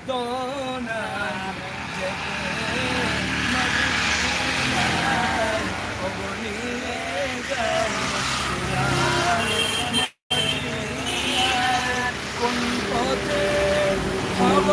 দোনা যেতে মদিনায় অগনিয়ে যাই কোন পথে হব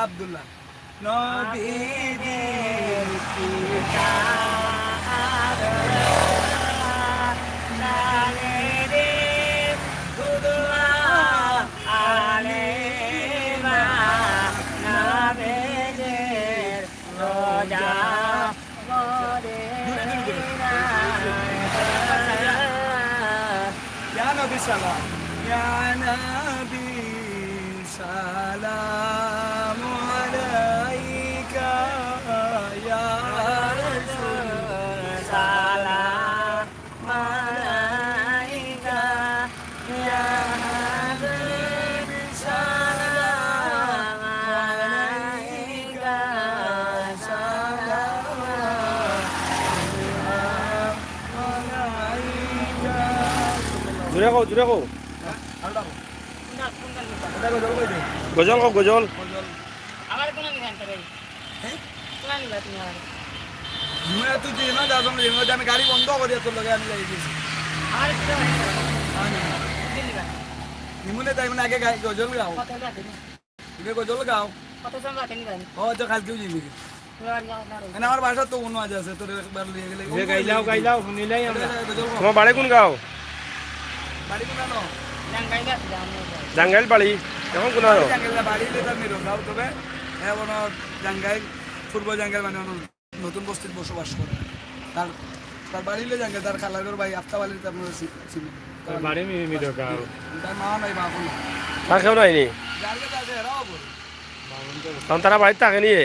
আব্দুল্লাহ নবীদের পিতা নালেদের দুদুয়া আলেমা নাবেদের রোজা মদিনা ইয়া নবী সালাম ইয়া নবী সালাম জুড়ে কও গজল কও গজল আবার কোন নিবেন তবে হ্যাঁ কোন নিবা তুমি আবার তুই যে না যাবো আমি গাড়ি বন্ধ করে তোর লগে আমি যাই গেছি আর কি নিবা নিমুনে তাই মানে আগে গজল গাও কত টাকা দিন তুমি গজল গাও কত সময় নিবেন ও তো কালকেও যাবি মানে আমার বাসা তো অন্য আজ আছে তোর একবার লিয়ে গেলে গাইলাও শুনিলাই আমরা তোমার বাড়ি কোন গাও বাড়ি কোন আনো জাঙ্গাইলা জাঙ্গাইল বাড়ি এখন কোন আনো জাঙ্গাইলা বাড়ি লেতার মেরো গাও তবে এখন জাঙ্গাইল পূর্ব জাঙ্গাইল মানে নতুন বস্তির বসবাস করে তার তার বাড়িলে জাঙ্গাইল তার খালাগর ভাই আফতাবালিতে আপনার ছিল তার বাড়ি মিরো গাও তার মা নাই বাবা নাই তা কেউ নাইনি জাঙ্গাইল আছে এরাও বলে তখন তারা বাড়িতে থাকে নিয়ে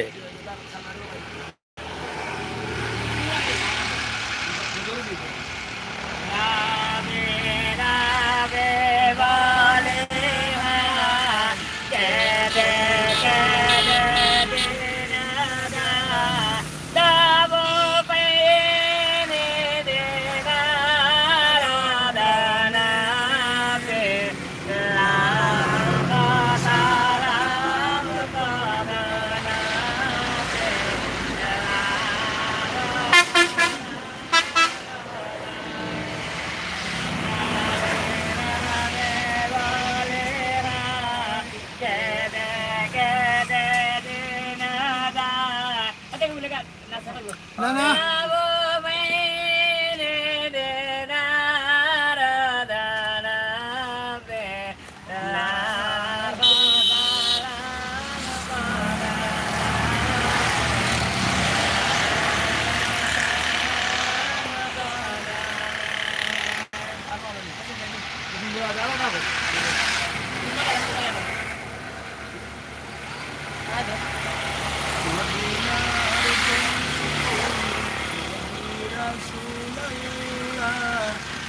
না না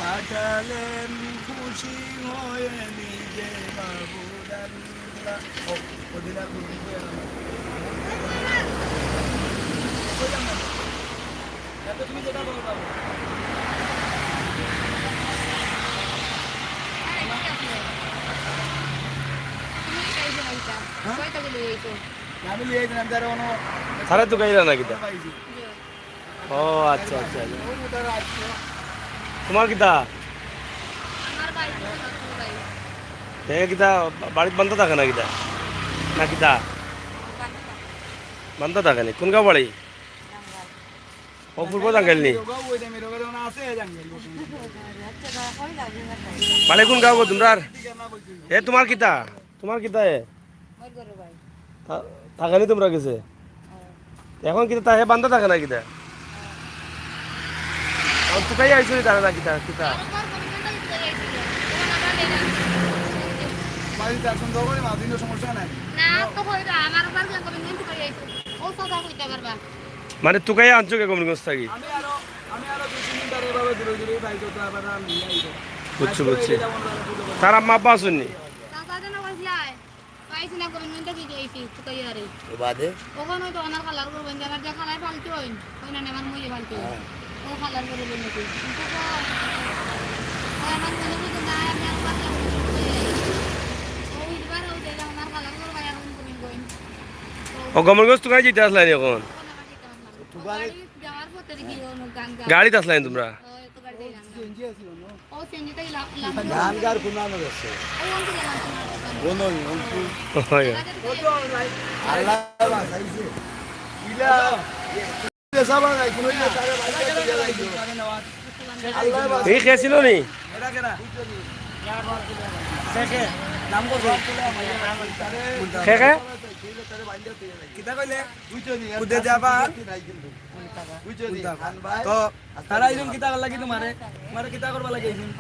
পাঠালেন খুশি হয়ে নিজে বাবুদাল্লাহ ও ওদিনা খুশি হয়ে তুমি যেটা বলো বাবু আমি লিয়ে গেলাম যারা অন্য সারা তো গাইলা নাকি ও আচ্ছা আচ্ছা তোমার কিতা কিতা বাড়িত বান্ধা থাকে না কিতা না কিতা বান্ধা থাকে নি কোন গাঁও বাড়ি অপূর্ব জাঙ্গেল নি বাড়ি কোন গাঁও তোমরা এ তোমার কিতা এ থাকে নি তোমরা গেছে এখন কিতা তা হে বান্ধা থাকে না কিতা তুকাই আইছো নি তারা না কিতা কিতা বাড়িতে এখন তো করে মাদিনের সমস্যা নাই মানে তুকাই আনছো কে কমলগঞ্জ থাকি আমি আরো 2-3 দিন ধরে এভাবে দূরে দূরে বাইক তো আবার আমি আইবো বুঝছি বুঝছি তার আম্মা আব্বা আসুননি বাদে ওখানে তো অনার কালার করবেন যে আমার যে খালাই ফালতু হইন ওই না আমার মুই ফালতু ও কালার করে বলল নাকি কিন্তু তো আমার মনে হচ্ছে না আমি আর পারলাম ওই বার ওই যে আমার কালার করবে এখন তুমি কইন ও কমলগঞ্জ তুকাই যেতে আসলানি এখন যাওয়ার পথে কি ও গাঙ্গা গাড়িতে আসলানি তোমরা তো গাড়ি দিলাম ও সেন্ডিটাই লাভ গানগার কোনানো আছে ওই অঙ্ক দিলাম কোন অঙ্কু হয় আল্লাহ বাঁচাইছে ইলা দেশাবা নাই কোন ইলা তারে বাঁচাইছে দিয়া লাইছো আল্লাহ বাঁচাইছে এই খেয়েছিল নি এটা কেডা শেখে নাম কো খেয়ে কিতা কইলে বুঝছো নি উদে যাবা নাই কিন্তু বুঝছো নি খান ভাই তো তারা আইজন কিতা লাগি তোমারে তোমারে কিতা করবা লাগি আইজন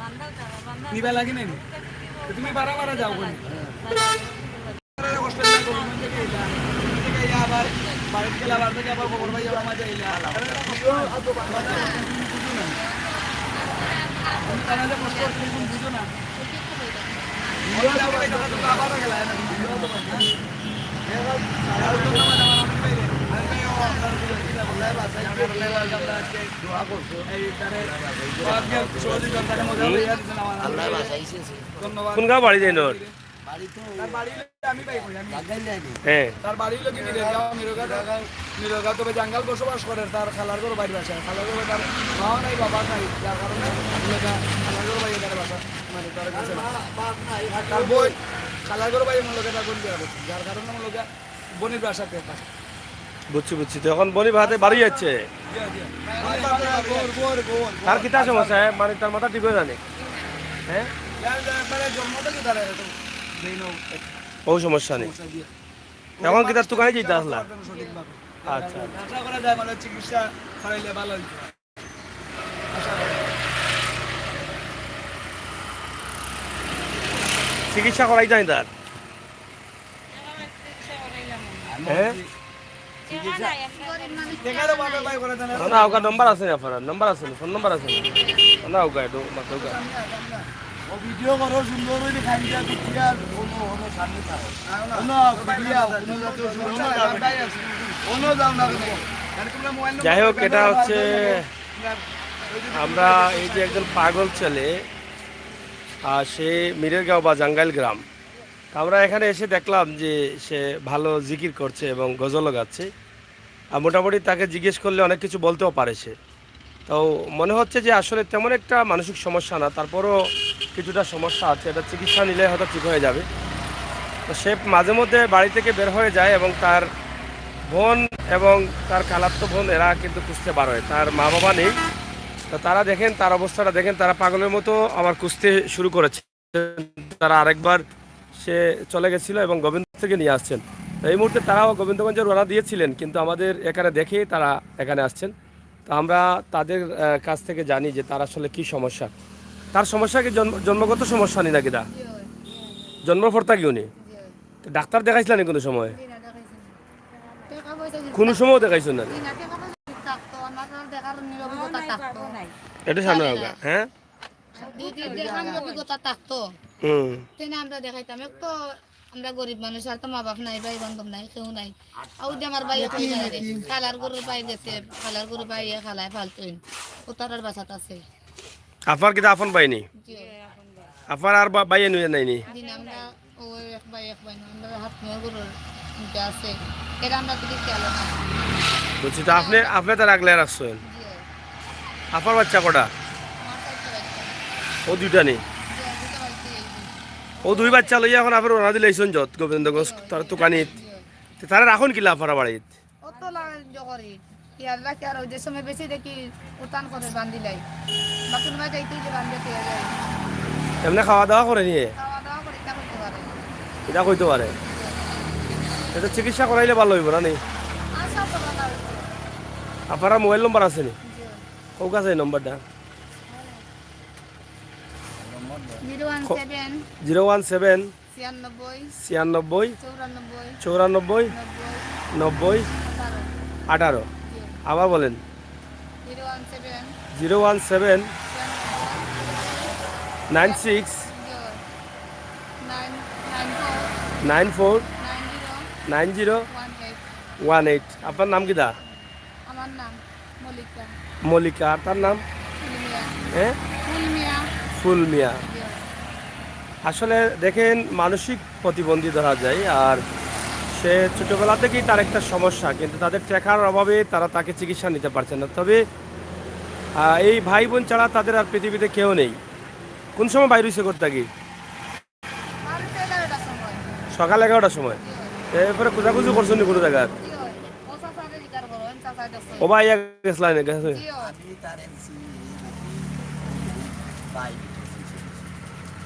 নিবা লাগি নাই তো তুমি বারা বারা যাও কোন কষ্ট না করো মন থেকে ইলা থেকে ইয়া আবার বাড়ি গেলা বাড়ি থেকে আবার খবর পাই যাবা মজা ইলা তুমি তারা যে কষ্ট করতে কোন বুঝো না ওরা আবার এটা তো আবার গেলা না আল্লাহ বাঁচাইছে কোন গাঁও বাড়ি যাই নোর হ্যাঁ তার বাড়ি হলো কি নিরগা তবে জাঙ্গাল বসবাস করে তার খালার ঘর বাড়ি বাসা খালার ঘর তার মাও নাই বাবা নাই যার কারণে খালার ঘর বাড়ি তার বাসা মানে তার কাছে তার বই খালার ঘর বাড়ি মূলকে তার বোন বিয়া করছে যার কারণে মূলকে বোনের বাসাতে থাকে বুঝছি বুঝছি তো এখন বনি ভাতে বাড়ি যাচ্ছে তার কিতা সমস্যা মানে তার মাথা ঠিক হয়ে জানে হ্যাঁ জন্ম থেকে তারা ও সমস্যা নেই এখন কি তার দোকানে যেতে আসলা সঠিকভাবে আচ্ছা আশা করা যায় মানে চিকিৎসা করাইলে ভালো হইতো চিকিৎসা করাই যায় তার হ্যাঁ দেখারও ভাবে ভাই করে দেন না ওকা নম্বর আছে না আপনার নম্বর আছে ফোন নম্বর আছে না ওকা একটু মাত্র ওকা ও ভিডিও করো সুন্দর করে খাই দিয়া দিয়া কোনো কোনো সামনে থাকো কোনো ভিডিও কোনো যত সুন্দর কোনো দাম না যাই হোক এটা হচ্ছে আমরা এই যে একজন পাগল ছেলে সে মিরেরগাঁও বা জাঙ্গাইল গ্রাম আমরা এখানে এসে দেখলাম যে সে ভালো জিকির করছে এবং গজলও গাচ্ছে আর মোটামুটি তাকে জিজ্ঞেস করলে অনেক কিছু বলতেও পারে সে তো মনে হচ্ছে যে আসলে তেমন একটা মানসিক সমস্যা না তারপরও কিছুটা সমস্যা আছে এটা চিকিৎসা নিলে হয়তো ঠিক হয়ে যাবে তো সে মাঝে মধ্যে বাড়ি থেকে বের হয়ে যায় এবং তার বোন এবং তার খালাতো বোন এরা কিন্তু খুঁজতে বার হয় তার মা বাবা নেই তো তারা দেখেন তার অবস্থাটা দেখেন তারা পাগলের মতো আবার খুঁজতে শুরু করেছে তারা আরেকবার সে চলে গেছিল এবং গোবিন্দ থেকে নিয়ে আসছেন তো এই মুহূর্তে তারাও গোবিন্দগঞ্জে রওনা দিয়েছিলেন কিন্তু আমাদের এখানে দেখেই তারা এখানে আসছেন তো আমরা তাদের কাছ থেকে জানি যে তার আসলে কি সমস্যা তার সমস্যা কি জন্মগত সমস্যা নি নাকি দা জন্মফর্তা কি উনি ডাক্তার দেখাইছিলেন কোনো সময় কোনো সময় দেখাইছেন না এটা সামনে হোক হ্যাঁ আমরা দেখাইতাম এক তো আমরা গরিব মানুষ আর তো মা বাপ নাই ভাই বান্ধব নাই কেউ নাই আর যে আমার ভাই খালার গরুর পাই গেছে খালার গরু পাই খালায় ফালতুইন ও তার আর বাসাত আছে আপনার কিতা আপন পাইনি আপনার আর বাইয়ে নুয়ে নাইনি দিন আমরা ও এক ভাই না আমরা হাত মোর গরুর আছে এরা আমরা যদি খেয়াল না বুঝছি তো আপনি তার আগলে রাখছেন আপনার বাচ্চা কটা আমার সাথে ও দুইটা নেই ও দুই বাচ্চা লইয়া এখন আপনার ওনা দিলে এইসন যত গোবিন্দগঞ্জ তার দোকানিত তারা রাখুন কিলা আপনারা বাড়িত অত করি ইয়াল্লা কি আর ওই যে সময় বেশি দেখি উতান করে বান্দিলাই বাকি সময় যাইতে যে বান্ধে পেয়ে যায় এমনি খাওয়া দাওয়া করে নিয়ে খাওয়া দাওয়া করে তা করতে পারে এটা কইতে পারে এটা চিকিৎসা করাইলে ভালো হইব না নি আর সব তো ভালো আপনারা মোবাইল নম্বর আছে নি জি কোক আছে এই নম্বরটা 017 017 96 96 94 94 90 18 আবার বলেন 017 96 94 90 18 আপনার নাম কি দা আমার নাম মল্লিকা মল্লিকা আর তার নাম ফুলমিয়া হ্যাঁ ফুলমিয়া ফুল মিয়া আসলে দেখেন মানসিক প্রতিবন্ধী ধরা যায় আর সে ছোটোবেলা থেকেই তার একটা সমস্যা কিন্তু তাদের টাকার অভাবে তারা তাকে চিকিৎসা নিতে পারছে না তবে এই ভাই বোন ছাড়া তাদের আর পৃথিবীতে কেউ নেই কোন সময় বাইরে হয়েছে করতে কি আর 11টার সময় সকাল 11টার সময় এরপরে খোঁজাখুঁজি করছেন নি কোনো জায়গায় কি হয় ও সাথে জিকার করো এন সাথে দেখো ও ভাই গেছিলেন গেছে কি হয় আমি তার এমসি বাই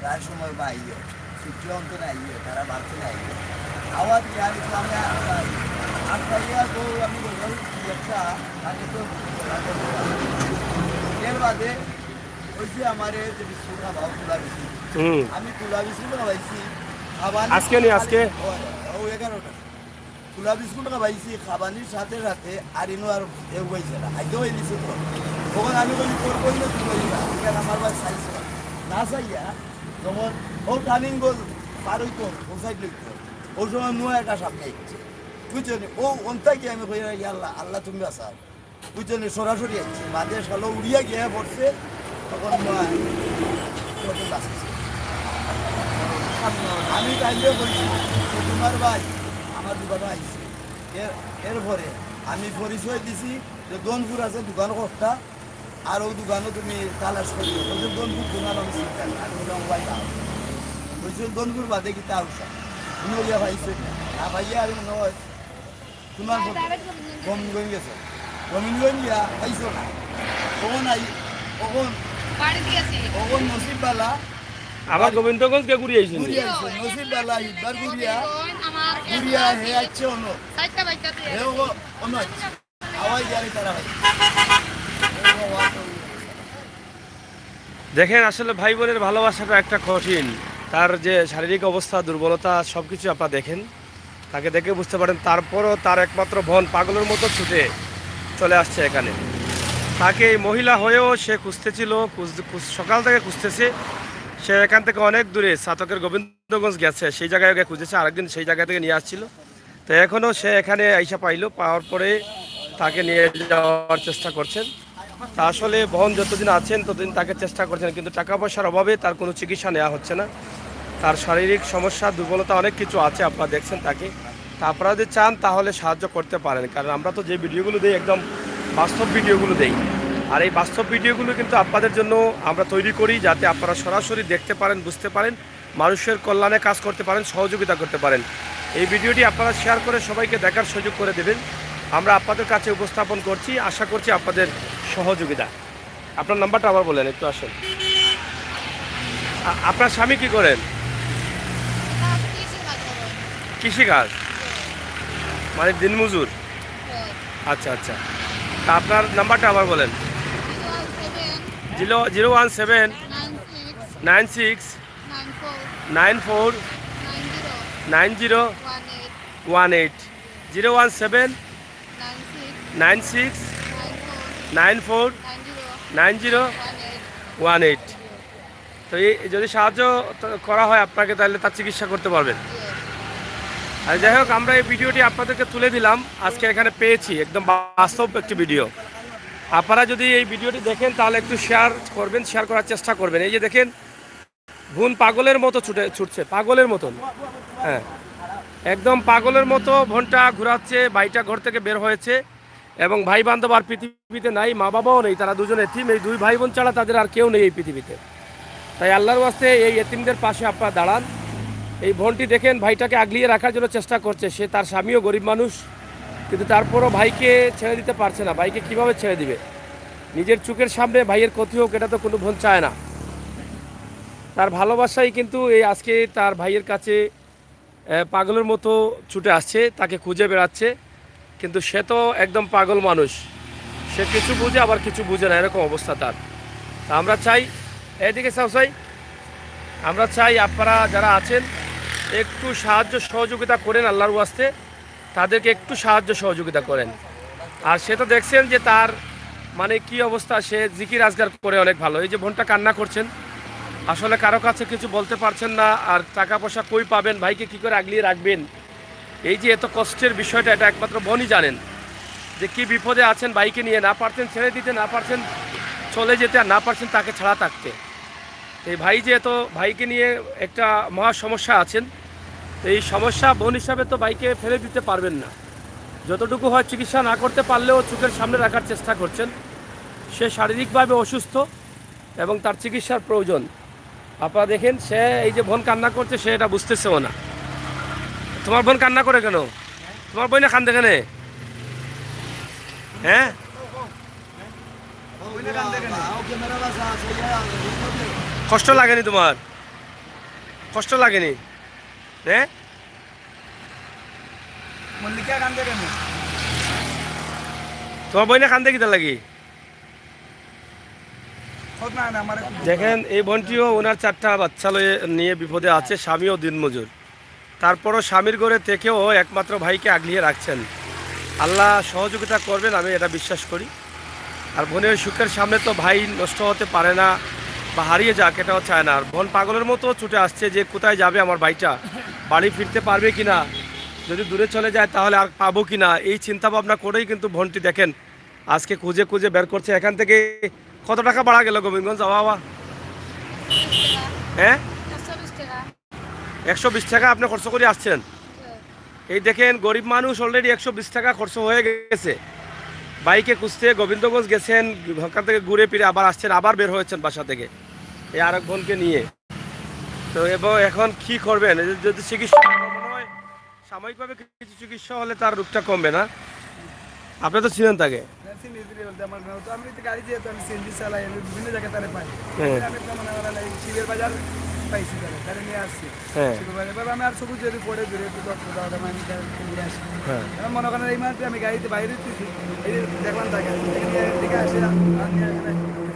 প্রায় সময় বাইও ছুটি অন্ত নাই তারা বাড়তে নাই আওয়াজ আমি সামনে আটটাইয়া তো আমি বললাম একটা আগে তো এর বাদে ওই যে আমার যে বিস্কুট খাওয়া তুলা বিস্কুট আমি তুলা বিস্কুট খাওয়াইছি খাবার আজকে নি আজকে ও 11টা তুলা বিস্কুট খাওয়াইছি খাবানির সাথে সাথে আর ইনো আর এও হয়েছে না আগে হয়ে দিছে তো তখন আমি বলি তোর কই না তুই বলি না কেন আমার বাস চাইছে না চাইয়া যখন ও টার্নিং বল পার হইতো ও সাইড লইতো ওই সময় নয় একটা সাপ খাইছে বুঝছো ও অন্তাই কি আমি কই আল্লাহ আল্লাহ তুমি আসাও বুঝছো সরাসরি আসছে মাঝে সালো উড়িয়া গিয়ে পড়ছে তখন নয় তখন বাঁচছে আমি তাইলে বলছি তোমার ভাই আমার দোকানে আইছে এরপরে আমি পরিচয় দিছি যে দনপুর আছে দোকান কর্তা আর ওই দোকানও তুমি তালাশ করি বলছে দনপুর দোকান আমি চিন্তা করি আমি বললাম ভাই না বলছে দনপুর বাদে কি তা উঠা তুমি ওইয়া ভাইছে না ভাইয়া আর মনে হয় তোমার গমিনগঞ্জ গেছে গমিনগঞ্জ গিয়া পাইছো না কখন আই কখন বাড়ি দিয়েছি কখন নসিববালা আবার গোবিন্দগঞ্জ কে ঘুরে আইছেন ঘুরিয়া আইছে নসিববালা ইবার ঘুরিয়া আমার ঘুরিয়া হে আছে অন্য সাইডটা বাইকটা হে অন্য আওয়াজ জানি তারা ভাই দেখেন আসলে ভাই বোনের ভালোবাসাটা একটা কঠিন তার যে শারীরিক অবস্থা দুর্বলতা সব কিছু আপনারা দেখেন তাকে দেখে বুঝতে পারেন তারপরও তার একমাত্র বোন পাগলের মতো ছুটে চলে আসছে এখানে তাকে মহিলা হয়েও সে খুঁজতেছিল সকাল থেকে খুঁজতেছে সে এখান থেকে অনেক দূরে সাতকের গোবিন্দগঞ্জ গেছে সেই জায়গায় গিয়ে খুঁজেছে আরেকদিন সেই জায়গা থেকে নিয়ে আসছিল তো এখনও সে এখানে আইসা পাইলো পাওয়ার পরে তাকে নিয়ে যাওয়ার চেষ্টা করছেন তা আসলে বোন যতদিন আছেন ততদিন তাকে চেষ্টা করছেন কিন্তু টাকা পয়সার অভাবে তার কোনো চিকিৎসা নেওয়া হচ্ছে না তার শারীরিক সমস্যা দুর্বলতা অনেক কিছু আছে আপনারা দেখছেন তাকে তা আপনারা যদি চান তাহলে সাহায্য করতে পারেন কারণ আমরা তো যে ভিডিওগুলো দিই একদম বাস্তব ভিডিওগুলো দেই আর এই বাস্তব ভিডিওগুলো কিন্তু আপনাদের জন্য আমরা তৈরি করি যাতে আপনারা সরাসরি দেখতে পারেন বুঝতে পারেন মানুষের কল্যাণে কাজ করতে পারেন সহযোগিতা করতে পারেন এই ভিডিওটি আপনারা শেয়ার করে সবাইকে দেখার সুযোগ করে দেবেন আমরা আপনাদের কাছে উপস্থাপন করছি আশা করছি আপনাদের সহযোগিতা আপনার নাম্বারটা আবার বলেন একটু আসেন আপনার স্বামী কি করেন কৃষিকাজ মানে দিনমজুর আচ্ছা আচ্ছা তা আপনার নাম্বারটা আবার বলেন 017 96 94 90 18 017 96 94 90 18 তো এই যদি সাহায্য করা হয় আপনাকে তাহলে তার চিকিৎসা করতে পারবেন আর যাই হোক আমরা এই ভিডিওটি আপনাদেরকে তুলে দিলাম আজকে এখানে পেয়েছি একদম বাস্তব একটি ভিডিও আপনারা যদি এই ভিডিওটি দেখেন তাহলে একটু শেয়ার করবেন শেয়ার করার চেষ্টা করবেন এই যে দেখেন বোন পাগলের মতো ছুটছে পাগলের মতন হ্যাঁ একদম পাগলের মতো বোনটা ঘোরাচ্ছে ভাইটা ঘর থেকে বের হয়েছে এবং ভাই বান্ধব আর পৃথিবীতে নাই মা বাবাও নেই তারা দুজন এতিম এই দুই ভাই বোন ছাড়া তাদের আর কেউ নেই এই পৃথিবীতে তাই আল্লাহর ওয়াস্তে এই এতিমদের পাশে আপনারা দাঁড়ান এই বোনটি দেখেন ভাইটাকে আগলিয়ে রাখার জন্য চেষ্টা করছে, সে তার স্বামীও গরিব মানুষ, কিন্তু তারপরও ভাইকে ছেড়ে দিতে পারছে না। ভাইকে কিভাবে ছেড়ে দিবে? নিজের চোখের সামনে ভাইয়ের ক্ষতি হোক এটা তো কোনো বোন চায় না। তার ভালোবাসাই কিন্তু এই আজকে তার ভাইয়ের কাছে পাগলের মতো ছুটে আসছে, তাকে খুঁজে বেড়াচ্ছে, কিন্তু সে তো একদম পাগল মানুষ, সে কিছু বুঝে আবার কিছু বুঝে না, এরকম অবস্থা তার। তা আমরা চাই, এদিকে চাই, আমরা চাই আপনারা যারা আছেন একটু সাহায্য সহযোগিতা করেন, আল্লাহর ওয়াস্তে তাদেরকে একটু সাহায্য সহযোগিতা করেন। আর সে তো দেখছেন যে তার মানে কি অবস্থা, সে জিকির আজগার করে অনেক ভালো। এই যে বোনটা কান্না করছেন, আসলে কারো কাছে কিছু বলতে পারছেন না, আর টাকা পয়সা কই পাবেন, ভাইকে কি করে আগলিয়ে রাখবেন, এই যে এত কষ্টের বিষয়টা, এটা একমাত্র বোনই জানেন যে কি বিপদে আছেন। ভাইকে নিয়ে না পারছেন ছেড়ে দিতে, না পারছেন চলে যেতে, আর না পারছেন তাকে ছাড়া থাকতে। এই ভাই যে এত ভাইকে নিয়ে একটা মহা সমস্যা আছেন, এই সমস্যা বোন হিসাবে তো ভাইকে ফেলে দিতে পারবেন না। যতটুকু হয় চিকিৎসা না করতে পারলেও চোখের সামনে রাখার চেষ্টা করছেন। সে শারীরিকভাবে অসুস্থ এবং তার চিকিৎসার প্রয়োজন। আপনারা দেখেন, সে এই যে বোন কান্না করছে, সে এটা বুঝতেছেও না। তোমার বোন কান্না করে কেন? তোমার বোন কান্দে কেন? হ্যাঁ, কষ্ট লাগেনি তোমার? কষ্ট লাগেনি? হ্যাঁ, মল্লিকা কান্দে কেন? তোমার বইনে কান্দে কিতা লাগি? খোঁজ না আমার দেখেন, এই বোনটিও ওনার 4টা বাচ্চা নিয়ে বিপদে আছে, স্বামীও দিনমজুর, তারপরও স্বামীর ঘরে থেকেও একমাত্র ভাইকে আগলিয়ে রাখছেন। আল্লাহ সহযোগিতা করবেন, আমি এটা বিশ্বাস করি। আর বোনের সুখের সামনে তো ভাই নষ্ট হতে পারে না বা হারিয়ে যাক, এটাও চায় না। আর বোন পাগলের মতো ছুটে আসছে যে কোথায় যাবে আমার ভাইটা, বাড়ি ফিরতে পারবে কি না, যদি দূরে চলে যায় তাহলে আর পাবো কি না, এই চিন্তা ভাবনা করেই কিন্তু বোনটি দেখেন আজকে খুঁজে খুঁজে বের করছে। এখান থেকে কত টাকা বাড়া গেল গোবিন্দগঞ্জ বাবা? হ্যাঁ, 120 টাকা আপনি খরচ করে আসছেন। এই দেখেন, গরিব মানুষ অলরেডি 120 টাকা খরচ হয়ে গেছে। বাইকে খুঁজতে গোবিন্দগঞ্জ গেছেন, ওখান থেকে ঘুরে ফিরে আবার আসছেন, আবার বের হয়েছেন বাসা থেকে এই আরেক বোনকে নিয়ে। তো এবং এখন কি করবেন? যদি চিকিৎসা মনে হয় সাময়িকভাবে কিছু চিকিৎসা হলে তার রোগটা কমবে না। আপনি তো ছিলেন তাকে। আমি গাড়ি যেহেতু আমি সিএনজি চালাই, আমি বিভিন্ন জায়গায় তারে পাই। হ্যাঁ। আমি মনে করেন এই শিবের বাজার পাইছি, তারে নিয়ে আসছি। হ্যাঁ। শিবের বাজার এবার আমি আর সবুজ যদি পড়ে দূরে একটু আমি নিয়ে আসি। হ্যাঁ। এবার মনে করেন এই মাসে আমি গাড়িতে বাইরে দিচ্ছি, এই দেখলাম তাকে এদিকে আসে,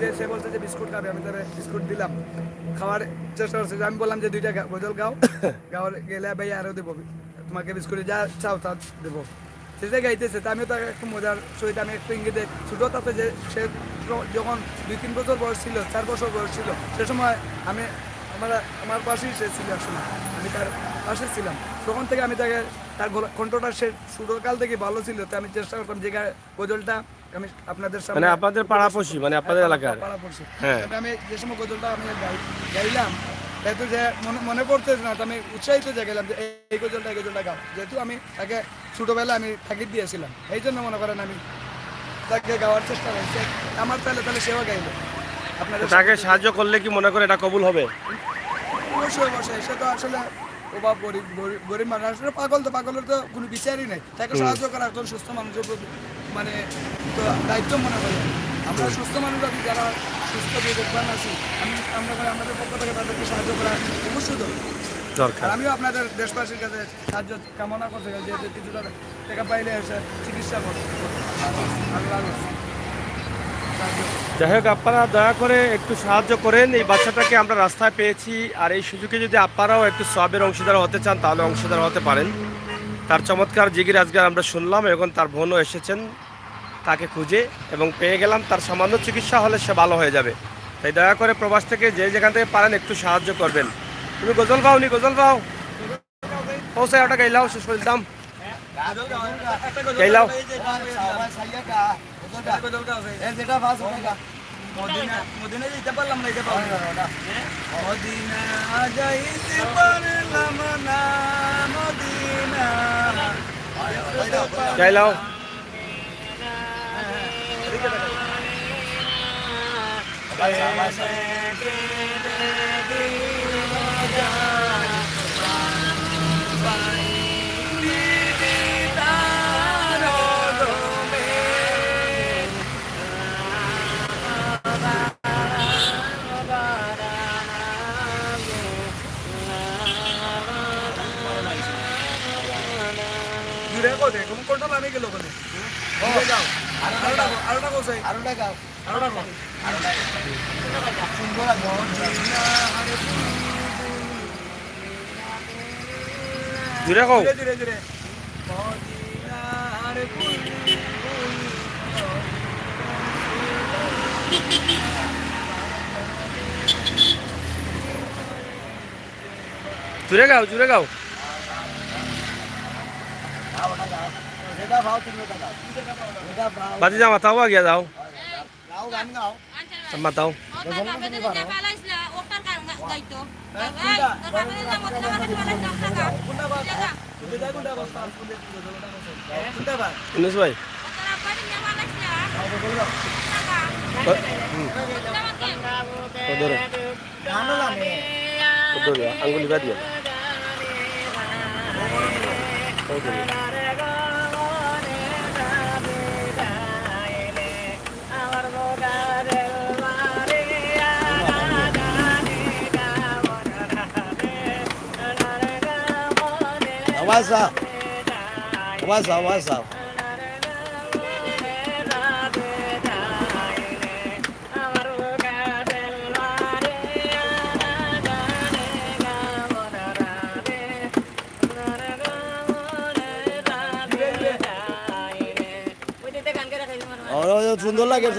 যে সে বলছে যে বিস্কুট খাবে, আমি তারে বিস্কুট দিলাম, খাওয়ার চেষ্টা করছে। আমি বললাম যে 2টা গজল গাও, গাওয়ার গেলে ভাই আরও দেবো তোমাকে বিস্কুটে যা চাও তা দেবো। সেটা গাইতেছে, তা আমিও তাকে একটু মজার সহিত আমি একটু ইঙ্গিতে ছোটো তাতে যে সে যখন 2-3 বছর বয়স ছিল, 4 বছর বয়স ছিল, সে সময় আমি আমার পাশেই সে ছিল, আসলে আমি তার পাশে ছিলাম। তখন থেকে আমি তাকে তার কণ্ঠটা সে ছোটোকাল থেকে ভালো ছিল, তো আমি চেষ্টা করতাম যে গজলটা আমি আপনাদের সামনে, মানে আপনাদের পাড়াপড়শি, মানে আপনাদের এলাকার। পাড়াপড়শি, হ্যাঁ। আমি যে সময় গজলটা আমি গাইলাম, যেহেতু যে মনে পড়তেছে না, তো আমি উৎসাহিত যে গেলাম যে এই গজলটা গাও, যেহেতু আমি তাকে ছোটোবেলায় আমি তাগিদ দিয়েছিলাম, এই জন্য মনে করেন আমি তাকে গাওয়ার চেষ্টা করছি। আমার তাহলে সেও গাইল। আপনাদের তাকে সাহায্য করলে কি মনে করে এটা কবুল হবে? অবশ্যই সে তো আসলে অভাব, গরিব মানুষ, আসলে পাগল, তো পাগলের তো কোনো বিচারই নেই। তাকে সাহায্য করা একজন সুস্থ মানুষের প্রতি মানে তো দায়িত্ব মনে করি। আমরা সুস্থ মানুষ আছি, যারা সুস্থ বিবেকবান আছি, আমাদের পক্ষ থেকে তাদেরকে সাহায্য করা অবশ্যই দরকার। আর আমিও আপনাদের দেশবাসীর কাছে সাহায্য কামনা করতে চাই, যেহেতু কিছুটা টাকা পাইলে এসে চিকিৎসা করতে। যাই হোক, আপনারা দয়া করে একটু সাহায্য করেন। এই বাচ্চাটাকে আমরা রাস্তায় পেয়েছি, আর এই সুযোগে যদি আপনারাও একটু সবের অংশীদার হতে চান তাহলে অংশীদার হতে পারেন। তার চমৎকার জিগির আজগার আমরা শুনলাম, এখন তার বোনও এসেছেন তাকে খুঁজে, এবং পেয়ে গেলাম। তার সামান্য চিকিৎসা হলে সে ভালো হয়ে যাবে। তাই দয়া করে প্রবাস থেকে যে যেখান থেকে পারেন একটু সাহায্য করবেন। তুমি গজল গাও নি? গজল গাও, পৌঁছায় ওটা গাইলাও, শেষ করে দিতাম গাইলাও। মদিনা যেতে পারলাম না, মদিনা যাইতে পারলাম না, মদিনা গাইলাও। জুড়ে কোথায় কোন কোনটা আমি গেল কোনে জুড়ে যাও আরোটা কোথায় আরো টাকা আরোটা কোন সুন্দর জুড়ে কও ধীরে ধীরে ধীরে মদিনার ফুল জুড়ে গাও এটা ভাও তুমি টাকা এটা ভাও বাতি যা মাথাও গিয়া যাও গাও গান গাও মাতাও কোনটা বা কোনটা কোনটা বস্তা কোনটা বা ইনুস ভাই ধরো গানও জানে ধরো আঙ্গুলি বাদ দিয়া आवाज आ आवाज आवाज आ और सुंदर लगे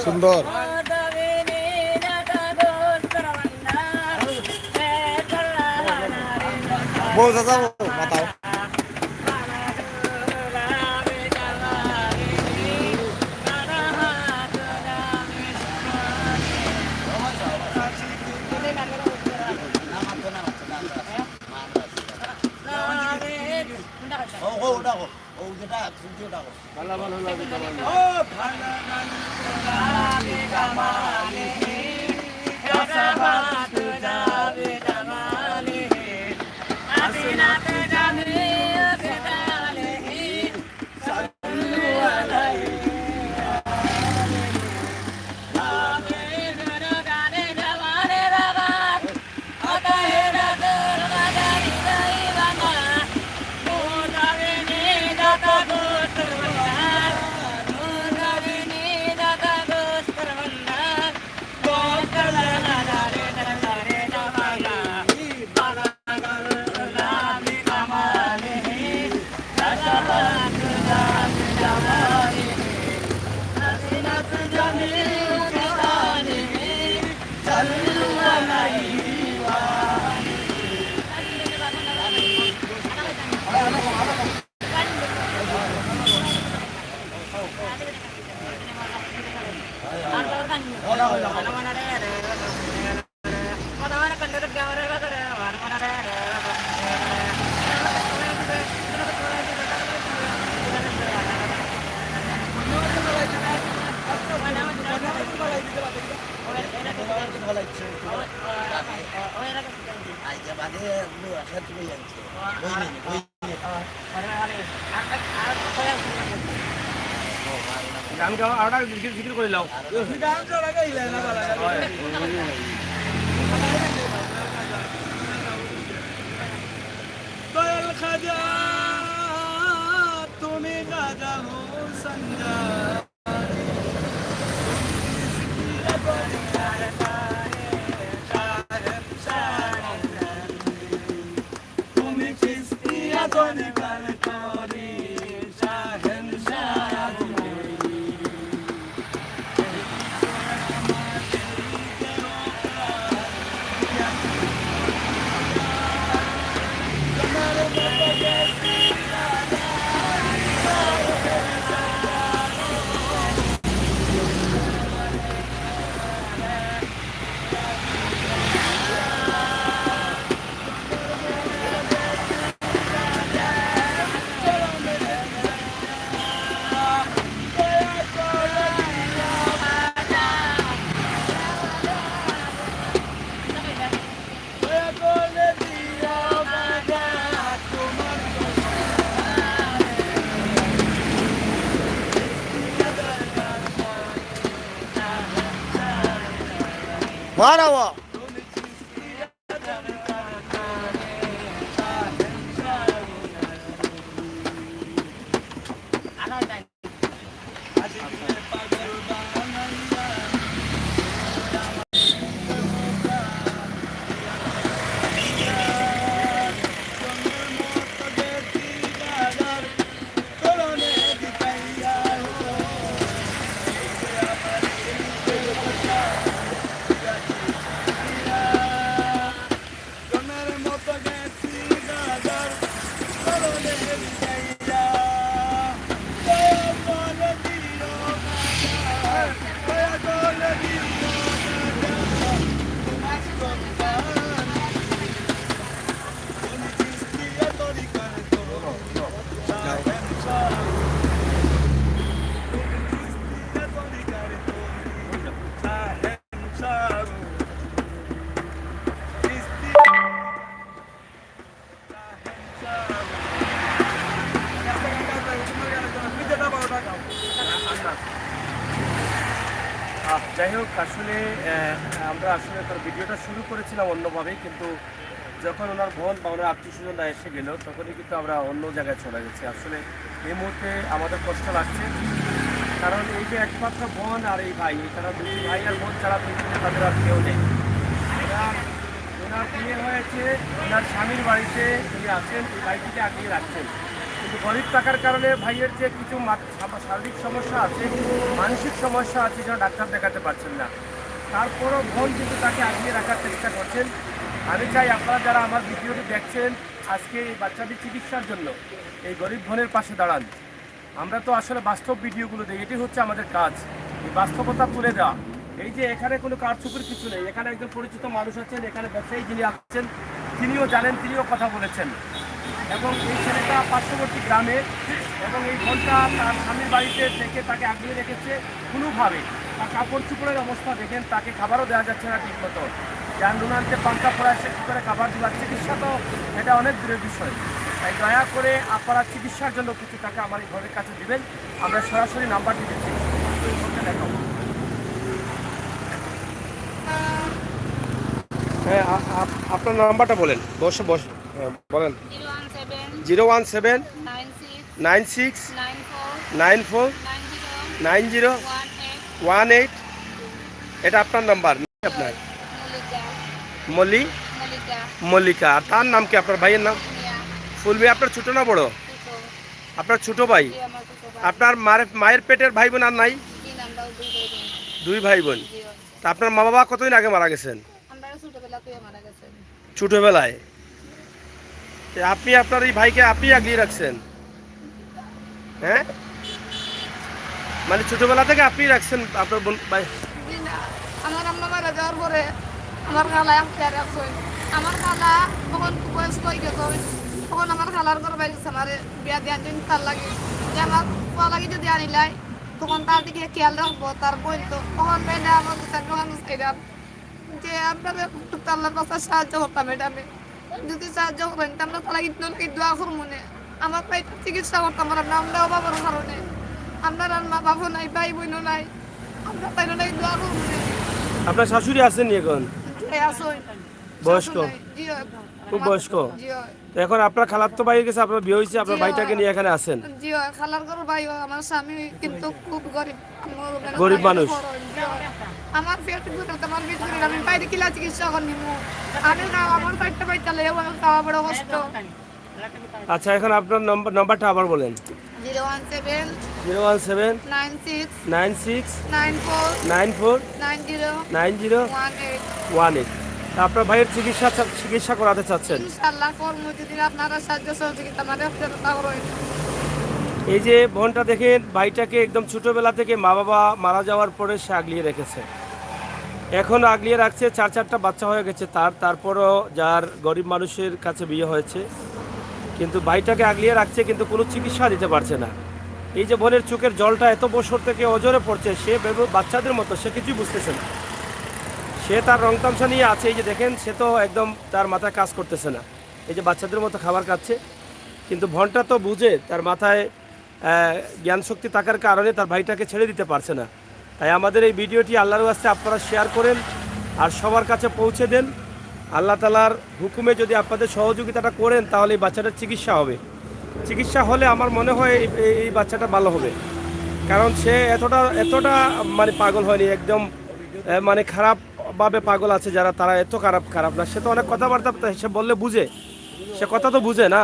सुंदर बहुत ज्यादा बताओ গান গাও আরটা জিকির করে লাও গান চড়া গাইলে না বালা দয়াল খাজা তুমি গাজা হো সঞ্জা তুমি চিস্তিয়া কোনে কাল করি শাহেন শাহ মারহাবা। যাই হোক, আসলে আমরা আসলে তার ভিডিওটা শুরু করেছিলাম অন্যভাবে, কিন্তু যখন ওনার বোন বা ওনার আত্মীয় স্বজনরা এসে গেল তখনই কিন্তু আমরা অন্য জায়গায় চলে গেছি। আসলে এই মুহূর্তে আমাদের কষ্ট লাগছে, কারণ এই যে একমাত্র বোন আর এই ভাই, তারা দুই ভাই আর বোন ছাড়া পৃথিবীতে তাদের আর কেউ নেই। ওনার বিয়ে হয়েছে, ওনার স্বামীর বাড়িতে উনি আছেন, এই ভাইটিকে আগিয়ে রাখছেন, কিন্তু গরিব থাকার কারণে ভাইয়ের যে কিছু শারীরিক সমস্যা আছে, মানসিক সমস্যা আছে, যেন ডাক্তার দেখাতে পারছেন না। তারপরও বোন কিন্তু তাকে আগিয়ে রাখার চেষ্টা করছেন। আমি চাই আপনারা যারা আমার ভিডিওটি দেখছেন আজকে এই বাচ্চাদের চিকিৎসার জন্য এই গরিব বোনের পাশে দাঁড়ান। আমরা তো আসলে বাস্তব ভিডিওগুলো দিই, এটি হচ্ছে আমাদের কাজ, এই বাস্তবতা তুলে দেওয়া। এই যে এখানে কোনো কারচুপির কিছু নেই, এখানে একজন পরিচিত মানুষ আছেন, এখানে ব্যবসায়ী যিনি আছেন তিনিও জানেন, তিনিও কথা বলেছেন। এবং এই ছেলেটা পার্শ্ববর্তী গ্রামে, এবং এই বোনটা তার স্বামীর বাড়িতে থেকে তাকে আগিয়ে রেখেছে কোনোভাবে। তার কাপড় চুপড়ের অবস্থা দেখেন, তাকে খাবারও দেওয়া যাচ্ছে না ঠিক মতো। যার নুনান্তে পাঙ্কা পড়া সে কী করে খাবার দেওয়ার, চিকিৎসা তো এটা অনেক দূরের বিষয়। তাই দয়া করে আপনারা চিকিৎসার জন্য কিছু টাকা আমার এই ঘরের কাছে দিবেন। আমরা সরাসরি নাম্বার দিতেছি, দেখাবো। হ্যাঁ, আপনার নাম্বারটা বলেন। বসে বলেন। 017 96 94 90 18। এটা আপনার নাম্বার। আপনার মল্লিকা। আর তার নাম কি? আপনার ভাইয়ের নাম? ফুলবি। আপনার ছোট না বড়? আপনার ছোট ভাই। আপনার মায়ের পেটের ভাই বোন আর নাই? দুই ভাই বোন। তা আপনার মা বাবা কতদিন আগে মারা গেছেন? ছোটবেলায়। আপনি আপনার এই ভাইকে আপনি আগলিয়ে রাখছেন? হ্যাঁ, মানে ছোটবেলা থেকে আপনি রাখছেন আপনার বোন ভাই? আমার আম্মা মারা যাওয়ার পরে আমার খালা আখতার রাখছেন। আমার খালা তখন বয়স হয়ে গেছে, তখন আমার খালার ঘর বাইরে আমার বিয়া দিয়ে আনছেন। তার লাগে যে আমার পোয়া লাগে যদি আনিলাই, তখন তার দিকে খেয়াল রাখবো। তার বই তো তখন বাইরে আমার চাইলাম যে আপনাদের আল্লাহর কাছে সাহায্য করতাম। এটা আমি যদি সাহায্য করেন আমরা তারা কিন্তু দোয়া করব মনে আমার ভাই চিকিৎসা করতাম। আমরা অভাবের কারণে আপনার আর মা বাবা নাই, ভাই বোনও নাই, আমরা তাই দোয়া করব। আপনার শাশুড়ি আছেন এখন? বয়স্ক? খুব বয়স্ক। এখন আপনার খালার তো ভাই গেছে, আপনার বিয়ে হয়েছে, আপনার ভাইটাকে নিয়ে এখানে আছেন? জি খালার ঘর ভাই। আমার স্বামী কিন্তু খুব গরিব মানুষ। আমার পেট ঘুরে, আমার পেট ঘুরে, আমি বাইরে কিলা চিকিৎসা করি আমি আমার পেটটা পাই চালে আমার খাওয়া বড় কষ্ট। আচ্ছা, এখন আপনার নাম্বারটা আবার বলেন। 017 96 94 94 90 90 18। আপনার ভাইয়ের চিকিৎসা করাতে চাচ্ছেন? ইনশাআল্লাহ করব যদি আপনারা সাহায্য সহযোগিতা আমাদের করেন। এই যে বোনটা দেখেন, ভাইটাকে একদম ছোটবেলা থেকে মা বাবা মারা যাওয়ার পরে সে আগলিয়ে রেখেছে, এখন আগলিয়ে রাখছে। 4-4টা বাচ্চা হয়ে গেছে তারপরও যার গরিব মানুষের কাছে বিয়ে হয়েছে, কিন্তু ভাইটাকে আগলিয়ে রাখছে, কিন্তু কোনো চিকিৎসা দিতে পারছে না। এই যে বোনের চোখের জলটা এত বছর থেকে অজরে পড়ছে, সে বাচ্চাদের মতো সে কিছুই বুঝতেছে না। সে তার রং তামসা নিয়ে আছে, এই যে দেখেন, সে তো একদম তার মাথায় কাজ করতেছে না। এই যে বাচ্চাদের মতো খাবার খাচ্ছে, কিন্তু বোনটা তো বুঝে, তার মাথায় জ্ঞান শক্তি থাকার কারণে তার ভাইটাকে ছেড়ে দিতে পারছে না। তাই আমাদের এই ভিডিওটি আল্লাহর কাছে আপনারা শেয়ার করেন আর সবার কাছে পৌঁছে দেন। আল্লাহ তাআলার হুকুমে যদি আপনাদের সহযোগিতাটা করেন তাহলে এই বাচ্চাটার চিকিৎসা হবে। চিকিৎসা হলে আমার মনে হয় এই বাচ্চাটা ভালো হবে, কারণ সে এতটা মানে পাগল হয়নি একদম, মানে খারাপভাবে পাগল আছে যারা, তারা এত খারাপ না। সে তো অনেক কথাবার্তা সে বললে বুঝে, সে কথা তো বুঝে না,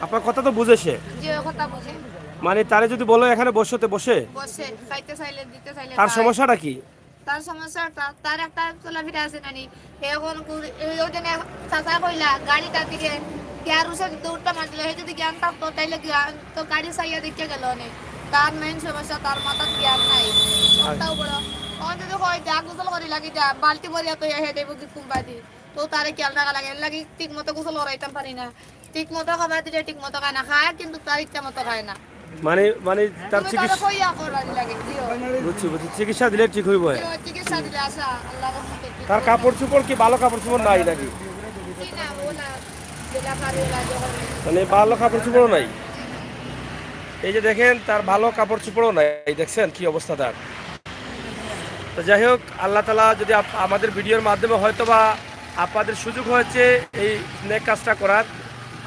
আপনার কথা তো বুঝে সে, যে কথা বুঝে মানে তারে যদি বলো এখানে বসে বসে খাইতে চাইলে দিতে চাইলে তার খায়। সমস্যাটা কি? তার সমস্যাটা তার একটা চলাফেরা আছে নানি এখন ওই জন্য চাচা কইলা গাড়িটার দিকে গিয়ার উঠে দৌড়টা মার দিলে যদি জ্ঞান থাকতো তাইলে জ্ঞান তো গাড়ি চাইয়া দেখতে গেল অনেক। তার মেইন সমস্যা তার মাথার জ্ঞান নাই, সবটাও বড় তখন যদি হয় যা গোসল করি লাগি যা বালতি ভরিয়া তো হে দেব কুম্বা দি তো তারে খেয়াল রাখা লাগে, এর লাগি ঠিক মতো গোসল করাইতাম পারি না, ঠিক মতো খাবার দিলে ঠিক মতো খায় না, খায় কিন্তু তার ইচ্ছা মতো খায় না। মানে তার তুমি তারে চিকিৎসা, কইয়া করার লাগে দিও বুঝছি চিকিৎসা দিলে ঠিক হইব। চিকিৎসা দিলে আসা আল্লাহর রহমতে ঠিক তার কাপড় চোপড় কি ভালো কাপড় চোপড় নাই নাকি? কি না ওলা যেটা পারে ওলা যখন মানে ভালো কাপড় চোপড়ও নাই? এই যে দেখেন তার ভালো কাপড় চোপড়ও নাই, দেখছেন কি অবস্থা তার। তো যাই হোক, আল্লাহ তাআলা যদি আমাদের ভিডিওর মাধ্যমে হয়তো বা আপনাদের সুযোগ হয়েছে এই নেক কাজটা করার,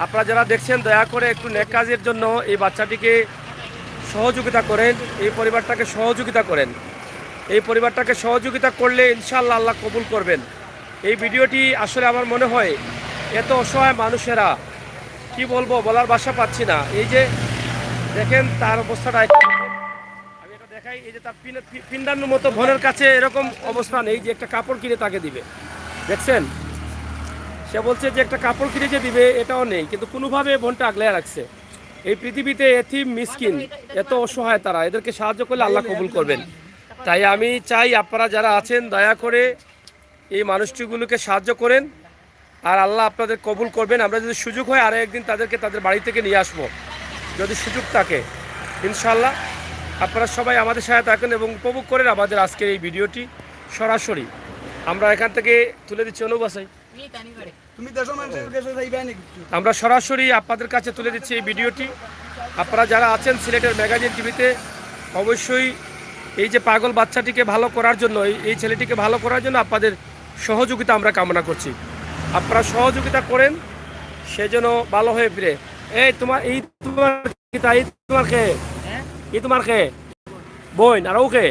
আপনারা যারা দেখছেন দয়া করে একটু নেক কাজের জন্য এই বাচ্চাটিকে সহযোগিতা করেন, এই পরিবারটাকে সহযোগিতা করেন। এই পরিবারটাকে সহযোগিতা করলে ইনশাআল্লাহ আল্লাহ কবুল করবেন। এই ভিডিওটি আসলে আমার মনে হয় এত অসহায় মানুষেরা কি বলবো, বলার ভাষা পাচ্ছি না। এই যে দেখেন তার অবস্থাটা, আমি এটা দেখাই, এই যে তার পিন্ডানোর মতো বোনের কাছে এরকম অবস্থা নেই যে একটা কাপড় কিনে তাকে দিবে, দেখছেন? সে বলছে যে একটা কাপড় কিনে যে দিবে এটাও নেই, কিন্তু কোনোভাবে বোনটা আগলে রাখছে। এই পৃথিবীতে এতিম মিসকিন এত অসহায় তারা, এদেরকে সাহায্য করলে আল্লাহ কবুল করবেন। তাই আমি চাই আপনারা যারা আছেন দয়া করে এই মানুষটিগুলোকে সাহায্য করেন, আর আল্লাহ আপনাদের কবুল করবেন। আমরা যদি সুযোগ হয় আরও একদিন তাদেরকে তাদের বাড়ি থেকে নিয়ে আসবো, যদি সুযোগ থাকে ইনশাআল্লাহ। আপনারা সবাই আমাদের সাথে থাকেন এবং উপভোগ করেন আমাদের আজকের এই ভিডিওটি। সরাসরি আমরা এখান থেকে তুলে দিচ্ছি অনুবাসাই, তুমি দেশের মানুষের কাছে যাইবা নাকি? আমরা সরাসরি আপনাদের কাছে তুলে দিচ্ছি এই ভিডিওটি। আপনারা যারা আছেন সিলেটের ম্যাগাজিন টিভিতে, অবশ্যই এই যে পাগল বাচ্চাটিকে ভালো করার জন্য, এই ছেলেটিকে ভালো করার জন্য আপনাদের সহযোগিতা আমরা কামনা করছি। আপনারা সহযোগিতা করেন সে যেন ভালো হয়ে ফিরে। এই তোমার কে বোন আর ওকে,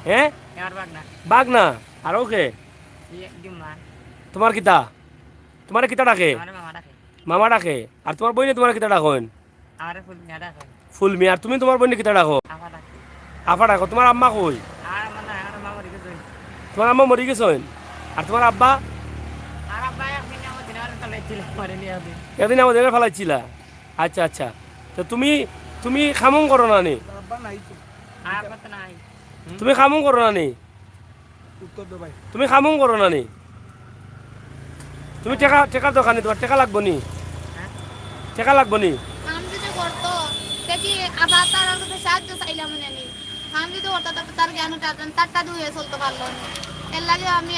হ্যাঁ বাঘ না আর ওকে তোমার কিতা, তোমার কিতা ডাকে? মামা ডাকে। আর তোমার বইনে তোমার কিতা ডাকেন? ফুলমি। আর তুমি তোমার বইনে কিতা ডাকো? আফা ডাকো। তোমার আম্মা কই? তোমার আম্মা মরি গেছেন। আর তোমার আব্বা? এদিন আমাদের ফেলাইছিলা। আচ্ছা আচ্ছা, তো তুমি খামুং করো না নি? আব্বা নাই তো, তুমি খামুং করো না নি? উত্তর দে ভাই। তুমি খামুং করো না নি? তুমি টেকা দোকানে তোমার টেকা লাগবো নি? টেকা লাগবো নি? কাম যদি করতো দেখি আবার তার কাছে সাহায্য চাইলাম নানি, কাম যদি করতো তার জ্ঞান তারটা দুয়ে চলতে পারলো না। এর লাগে আমি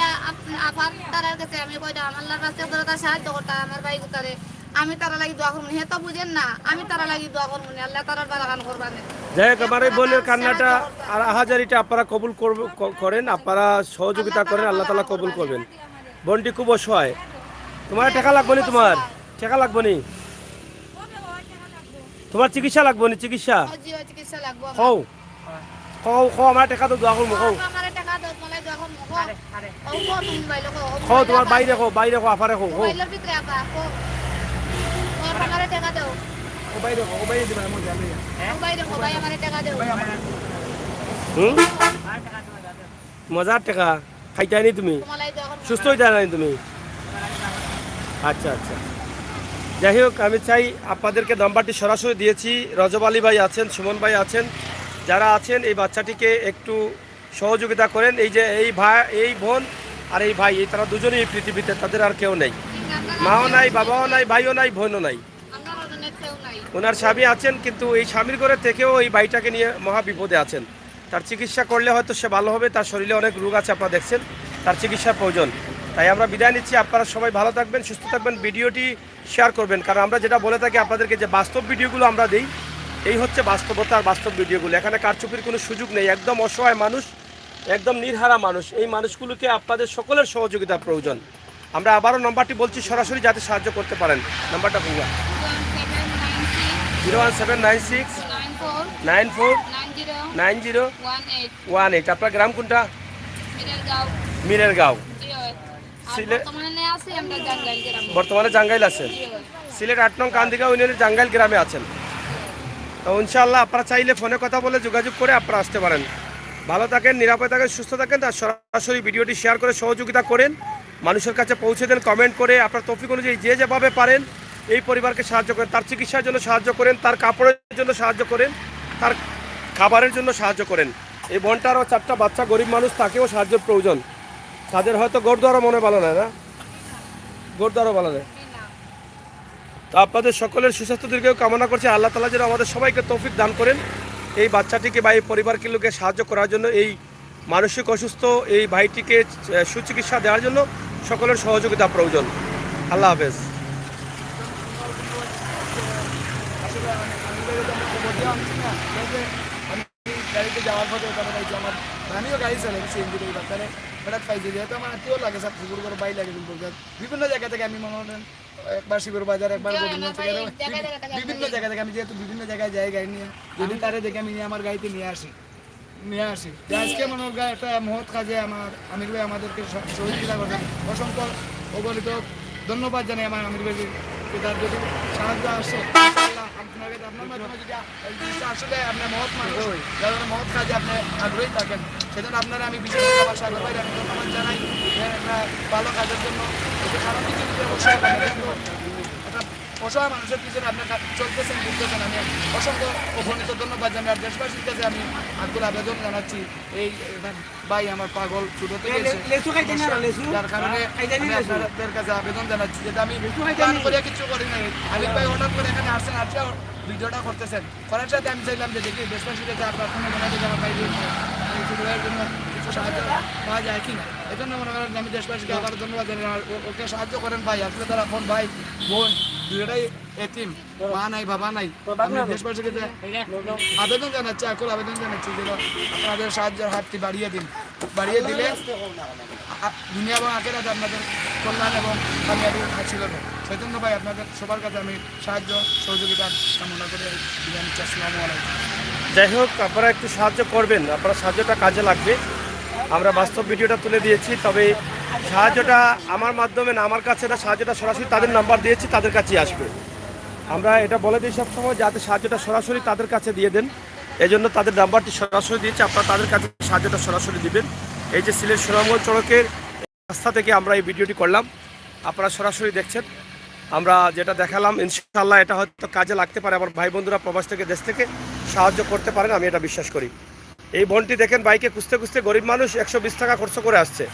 আবার তার কাছে আমি কইতাম আল্লাহর রাস্তায় করে তার সাহায্য করতাম আমার ভাই গুতারে, আমি তারা লাগি দোয়া করবো। হে তো বুঝেন না, আমি তারা লাগি দোয়া করবো না, আল্লাহ তারার বাগান করবানে। যাই হোক, আমার এই বোনের কান্নাটা আর আহাজারিটা আপনারা কবুল করেন, আপনারা সহযোগিতা করেন, আল্লাহ তাআলা কবুল করবেন। বোনটি খুব অসহায়। তোমার টাকা লাগবো নি? তোমার টাকা লাগবো নি? তোমার চিকিৎসা লাগবো নি? চিকিৎসা চিকিৎসা লাগবো কও কও কও, আমার টাকা তো দোয়া করবো। কও আমারে টাকা দাও, মানে দোয়া করবো। ও কো তুমি বাইলো কো, কও তোমার বাইরে কও, বাইরে কও, আফারে কও। বাইলোর ভিতরে আপা কো আমারে টাকা দাও। ও বাইরে ও বাইরে দিবা আমার জানি। ও বাইরে কো ভাই আমারে টাকা দাও। মজার টাকা খাইতে নি তুমি? তোমালাই দোয়া করবো। সুস্থ হইতে নাই তুমি? আচ্ছা আচ্ছা, যাই হোক, আমি চাই আপনাদেরকে নাম্বারটি সরাসরি দিয়েছি। রজব আলী ভাই আছেন, সুমন ভাই আছেন, যারা আছেন এই বাচ্চাটিকে একটু সহযোগিতা করেন। এই যে এই ভাই, এই বোন আর এই ভাই, এই তারা দুজনেই এই পৃথিবীতে, তাদের আর কেউ নেই, মাও নাই, বাবাও নাই, ভাইও নাই, বোনও নাই। আমার ওজনে কেউ নাই। ওনার স্বামী আছেন, কিন্তু এই স্বামীর ঘরে থেকেও এই ভাইটাকে নিয়ে মহা বিপদে আছেন। তার চিকিৎসা করলে হয়তো সে ভালো হবে, তার শরীরে অনেক রোগ আছে আপনারা দেখছেন, তার চিকিৎসার প্রয়োজন। তাই আমরা বিদায় নিচ্ছি, আপনারা সবাই ভালো থাকবেন, সুস্থ থাকবেন, ভিডিওটি শেয়ার করবেন। কারণ আমরা যেটা বলে থাকি আপনাদেরকে, যে বাস্তব ভিডিওগুলো আমরা দিই, এই হচ্ছে বাস্তবতা আর বাস্তব ভিডিওগুলো। এখানে কারচুপির কোনো সুযোগ নেই, একদম অসহায় মানুষ একদম নির্হারা মানুষ, এই মানুষগুলোকে আপনাদের সকলের সহযোগিতা প্রয়োজন। আমরা আবারও নাম্বারটি বলছি সরাসরি যাতে সাহায্য করতে পারেন। নাম্বারটা বলুন। 01796 94 90 18। আপনার গ্রাম কোনটা? মিরের গাঁও। বর্তমানে জাঙ্গাইল আছেন। সিলেট 8 নং কান্দিগাঁও ইউনিয়নের জাঙ্গাইল গ্রামে আছেন। তো ইনশাআল্লাহ আপনারা চাইলে ফোনে কথা বলে যোগাযোগ করে আপনারা আসতে পারেন। ভালো থাকেন, নিরাপদে থাকেন, সুস্থ থাকেন। আর সরাসরি ভিডিওটি শেয়ার করে সহযোগিতা করেন, মানুষের কাছে পৌঁছে দেন, কমেন্ট করে আপনার তৌফিক অনুযায়ী যে যেভাবে পারেন এই পরিবারকে সাহায্য করেন। তার চিকিৎসার জন্য সাহায্য করেন, তার কাপড়ের জন্য সাহায্য করেন, তার খাবারের জন্য সাহায্য করেন। এই বোনটারও 4টা বাচ্চা, গরিব মানুষ, তাকেও সাহায্যের প্রয়োজন। তাদের হয়তো গোরদ্বারও মনে ভালো নয়, না গোরদ্বারও ভালো নয়। তো আপনাদের সকলের সুস্বাস্থ্য দীর্ঘ কামনা করছে। আল্লাহ তাআলা যেন আমাদের সবাইকে তৌফিক দান করেন এই বাচ্চাটিকে বা এই পরিবারগুলোকে সাহায্য করার জন্য, এই মানসিক অসুস্থ এই ভাইটিকে সুচিকিৎসা দেওয়ার জন্য সকলের সহযোগিতা প্রয়োজন। আল্লাহ হাফেজ। গাড়িতে যাওয়ার পথে আমার আমিও গাড়ি চালাই সিএনজি বাচ্চারে হঠাৎ পাইছি, যেহেতু আমার আত্মীয় লাগে স্যার পুকুর করে বাই লাগে বিভিন্ন জায়গা থেকে। আমি মনে করেন একবার শিবের বাজার, একবার বিভিন্ন জায়গা থেকে আমি যেহেতু বিভিন্ন জায়গায় যাই গাড়ি নিয়ে, যদি তারে দেখে আমি আমার গাড়িতে নিয়ে আসি। আজকে মনে হয় একটা মহৎ কাজে আমার আমির ভাই আমাদেরকে সহযোগিতা করেন। অসংখ্য অগণিত ধন্যবাদ জানাই আমার আমির ভাইকে। তার যদি সাহায্য আসে আপনার মাধ্যমে যদি আসলে আপনার মহৎ মানুষ, যারা মহৎ কাজে আপনি আগ্রহী থাকেন, সেজন্য আপনারা আমি বিশেষ আমার সাগর ভাই আমি ধন্যবাদ জানাই একটা ভালো কাজের জন্য। কারণ একটা অসহায় মানুষের পিছনে আপনার চলতেছেন, ঘুরতেছেন। আমি অসংখ্য অগণিত ধন্যবাদ জানাই। আর দেশবাসীর কাছে আমি আকুল আবেদন জানাচ্ছি, এই ভাই আমার পাগল ছোট থেকে যার কারণে আমি আপনাদের কাছে আবেদন জানাচ্ছি, যেটা আমি প্ল্যান করে কিছু করি নাই। আলিফ ভাই হঠাৎ করে এখানে আসছেন, আসছে ভিডিওটা করতেছেন, করার সাথে আমি চাইলাম যে দেখি দেশবাসীর কাছে আপনার কোনো জানাতে আমার ভাই ছোটভাইয়ের জন্য কিছু সাহায্য পাওয়া যায় কিনা। এই জন্য মনে করেন আমি দেশবাসীকে আবার ধন্যবাদ জানাই। ওকে সাহায্য করেন ভাই, আসলে তারা এখন ভাই বোন দুটাই এতিম, মা নাই বাবা নাই। আমি দেশবাসীকে আবেদন জানাচ্ছি, আকুল আবেদন জানাচ্ছি যে আপনাদের সাহায্যের হাতটি বাড়িয়ে দিন। বাড়িয়ে দিলে দুনিয়া এবং আখেরাতে আপনাদের কল্যাণ এবং কামিয়াবি ছিল। সেই জন্য ভাই আপনাদের সবার কাছে আমি সাহায্য সহযোগিতা কামনা করে জানাচ্ছি। আসসালামু আলাইকুম। যাই হোক, আপনারা একটু সাহায্য করবেন, আপনারা সাহায্যটা কাজে লাগবে। আমরা বাস্তব ভিডিওটা তুলে দিয়েছি, তবে সাহায্যটা আমার মাধ্যমে না, আমার কাছে না, সাহায্যটা সরাসরি তাদের নাম্বার দিয়েছি, তাদের কাছেই আসবে। আমরা এটা বলে দিই সবসময় যাতে সাহায্যটা সরাসরি তাদের কাছে দিয়ে দেন, এই জন্য তাদের নাম্বারটি সরাসরি দিয়েছি। আপনারা তাদের কাছে সাহায্যটা সরাসরি দিবেন। এই যে সিলেট সুনামগঞ্জ সড়কের রাস্তা থেকে আমরা এই ভিডিওটি করলাম, আপনারা সরাসরি দেখছেন। আমরা যেটা দেখালাম ইনশাআল্লাহ এটা হয়তো কাজে লাগতে পারে। আমার ভাই বন্ধুরা প্রবাস থেকে দেশ থেকে সাহায্য করতে পারেন, আমি এটা বিশ্বাস করি। এই বোনটি দেখেন বাইকে খুঁজতে খুঁজতে, গরিব মানুষ 120 টাকা খরচ করে আসছে।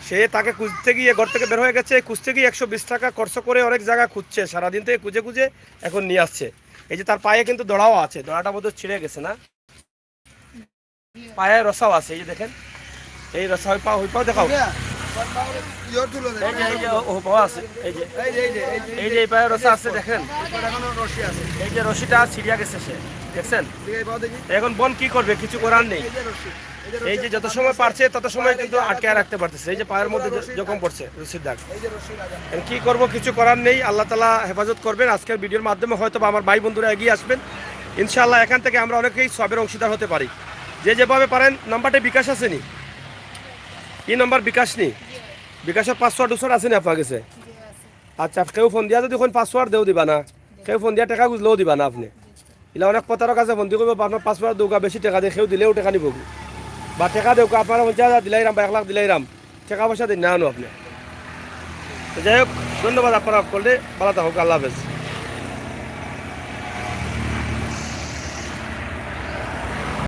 সে তাকে খুঁজতে গিয়ে ঘর থেকে বের হয়ে গেছে, খুঁজতে গিয়ে 120 টাকা খরচ করে অনেক জায়গা খুঁজছে, সারাদিন থেকে খুঁজে খুঁজে এখন নিয়ে আসছে। এই যে তার পায়ে কিন্তু দড়াও আছে, দড়াটা বোধ ছিঁড়ে গেছে, না পায়ে রসাও আছে। এই যে দেখেন এই রসা হই পাও দেখাও, এই যে এই পায়ে রসা আছে দেখেন, এই যে রশিটা ছিঁড়িয়া গেছে সে, দেখছেন। এখন বোন কি করবে, কিছু করার নেই। এই যে যত সময় পারছে তত সময় কিন্তু আটকে রাখতে পারতেছে। এই যে পায়ের মধ্যে যখন পড়ছে রশির দাগ, কি করব, কিছু করার নেই। আল্লাহ তাআলা হেফাজত করবেন। আজকের ভিডিওর মাধ্যমে হয়তো আমার ভাই বন্ধুরা এগিয়ে আসবেন ইনশাআল্লাহ। এখান থেকে আমরা অনেকেই সবের অংশীদার হতে পারি। যে যেভাবে পারেন। নাম্বারটা বিকাশ আছে নি? কি নাম্বার বিকাশ নি? বিকাশের পাসওয়ার্ড আছে নি আপনার কাছে? আচ্ছা, কেউ ফোন দিয়া যদি পাসওয়ার্ড দেও দিবা না, কেউ ফোন দিয়া টাকা গুজলেও দিবা না। আপনি এলা অনেক প্রতারক আছে, ফোন দিয়ে আপনার পাসওয়ার্ড দৌকা বেশি টাকা দিয়ে কেউ দিলেও টাকা নিব, বা টাকা দেও আপনারা 50,000 দিলাইরাম বা 1 লাখ দিলাইরাম, টাকা পয়সা দিন না আনো আপনি। যাই হোক, ধন্যবাদ আপনারা করলে। ভালো থাকুক, আল্লাহ হাফেজ।